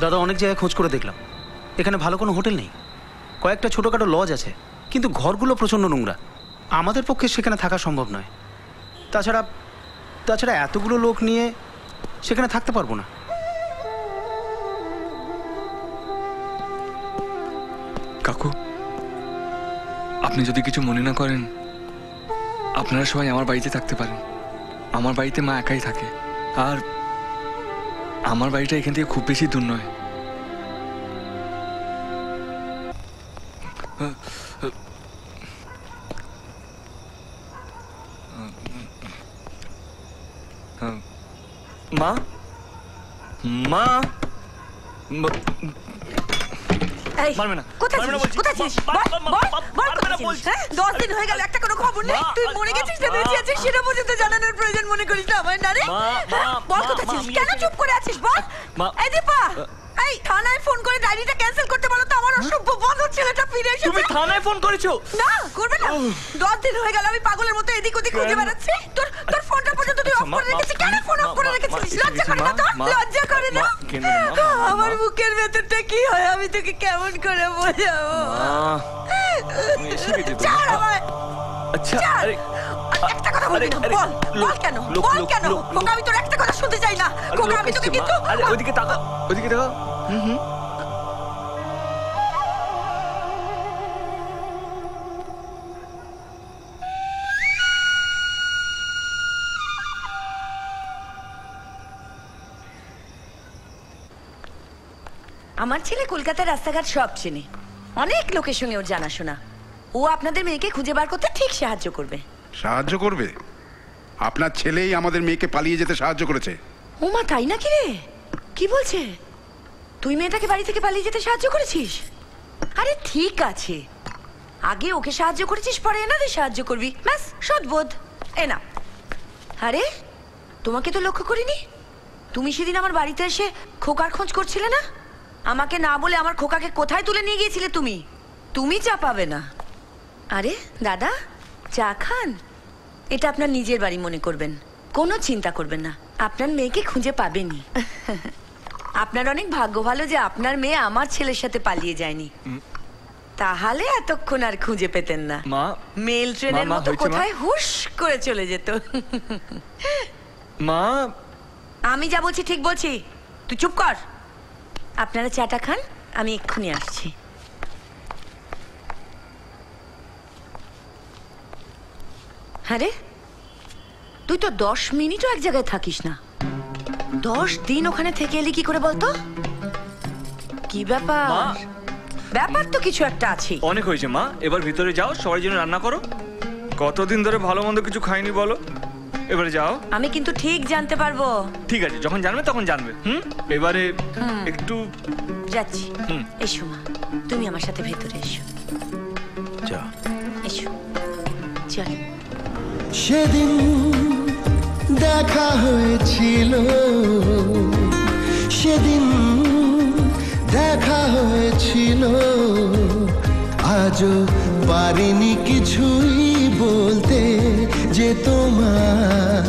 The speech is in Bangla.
দাদা অনেক জায়গায় খোঁজ করে দেখলাম, এখানে ভালো কোনো হোটেল নেই। কয়েকটা ছোটোখাটো লজ আছে, কিন্তু ঘরগুলো প্রচণ্ড নোংরা। আমাদের পক্ষে সেখানে থাকা সম্ভব নয়। তাছাড়া এতগুলো লোক নিয়ে সেখানে থাকতে পারবো না। কাকু, আপনি যদি কিছু মনে না করেন, আপনারা সবাই আমার বাড়িতে থাকতে পারেন। আমার বাড়িতে মা একাই থাকে, আর আমার বাড়িটা এখান থেকে খুব বেশি দূর নয়। মা, মা, মারবে না। কোথায় ছিস? বল 10 দিন হয়ে গেল, একটা কোনো খবর নেই। তুই মরে গেছিস না বেঁচে আছিস সেটা পর্যন্ত জানানোর প্রয়োজন মনে করিস না আমার? না রে, বল কোথায় ছিস? কেন চুপ করে আছিস বল? এই দীপা, এই থানায় ফোন করে ডায়েরিটা ক্যান্সেল করতে বলো তো, আমার অসভ্য বন্ধুর ছেলেটা ফিরে এসেছে। তুমি থানায় ফোন করেছো? না, করবে না। 10 দিন হয়ে গেল আমি পাগলের মতো এদিক ওদিক খুঁজে বেড়াচ্ছি। তোর ফোনটা পর্যন্ত তুই অফ করে রেখেছিস। কেন ফোন অফ করে রেখেছিস? লজ্জা করে না তোর? লজ্জা করে না? আমার বুকের ভেতরটা কি হয় আমি তোকে কেমন করে বোঝাবো? ছাড় আমায়। আচ্ছা, আরে একটা কথা বলবি না? বল কেন? বল কেন? খোকা, আমি তোর একটা কথা শুনতে চাই না। খোকা, আমি তোকে কিন্তু... আরে ওইদিকে তাকাও, ওইদিকে তাকাও। আমার ছেলে কলকাতার রাস্তাঘাট সব চেনে, অনেক লোকের সঙ্গে ওর জানাশোনা। ও আপনাদের মেয়েকে খুঁজে বার করতে ঠিক সাহায্য করবে। সাহায্য করবে? আপনার ছেলেই আমাদের মেয়েকে পালিয়ে যেতে সাহায্য করেছে। ওমা, তাই নাকি রে? কি বলছে? তুই মেয়েটাকে বাড়ি থেকে পালিয়ে যেতে সাহায্য করেছিস? আরে ঠিক আছে, আগে ওকে সাহায্য করেছিস, পরে এনাদের সাহায্য করবি, ব্যাস সৎবোধ। এনা, আরে তোমাকে তো লক্ষ্য করিনি। তুমি সেদিন আমার বাড়িতে এসে খোকার খোঁজ করছিলে না? আমাকে না বলে আমার খোকাকে কোথায় তুলে নিয়ে গিয়েছিলে তুমি? তুমি চা পাবে না। আরে দাদা, চা খান। এটা আপনার নিজের বাড়ি মনে করবেন, কোনো চিন্তা করবেন না, আপনার মেয়েকে খুঁজে পাবেনই। আপনার অনেক ভাগ্য ভালো যে আপনার মেয়ে আমার ছেলের সাথে পালিয়ে যায়নি, তাহলে এতক্ষণ আর খুঁজে পেতেন না। মা, মেল ট্রেনের মতো কোথায় হুশ করে চলে যেত। মা, আমি যা বলছি ঠিক বলছি, তুই চুপ কর। আপনারা চাটা খান, আমি এক্ষুনি আসছি। আরে তুই তো 10 মিনিটও এক জায়গায় থাকিস না, 10 দিন ওখানে থেকে এলি কি করে বলতো? কি ব্যাপার? ব্যাপার তো কিছু একটা আছে। অনেক হয়েছে মা, এবার ভিতরে যাও, সবার জন্য রান্না করো। কতদিন ধরে ভালো মন্দ কিছু খাইনি বলো, এবারে যাও। আমি কিন্তু ঠিক জানতে পারবো। ঠিক আছে, যখন জানবে তখন জানবে। এবারে একটু যাচ্ছি। এসো মা, তুমি আমার সাথে ভেতরে এসো। যা, এসো, চল। সেদিন দেখা হয়েছিল, সেদিন দেখা হয়েছিল, আজও পারিনি কিছুই বলতে যে তোমার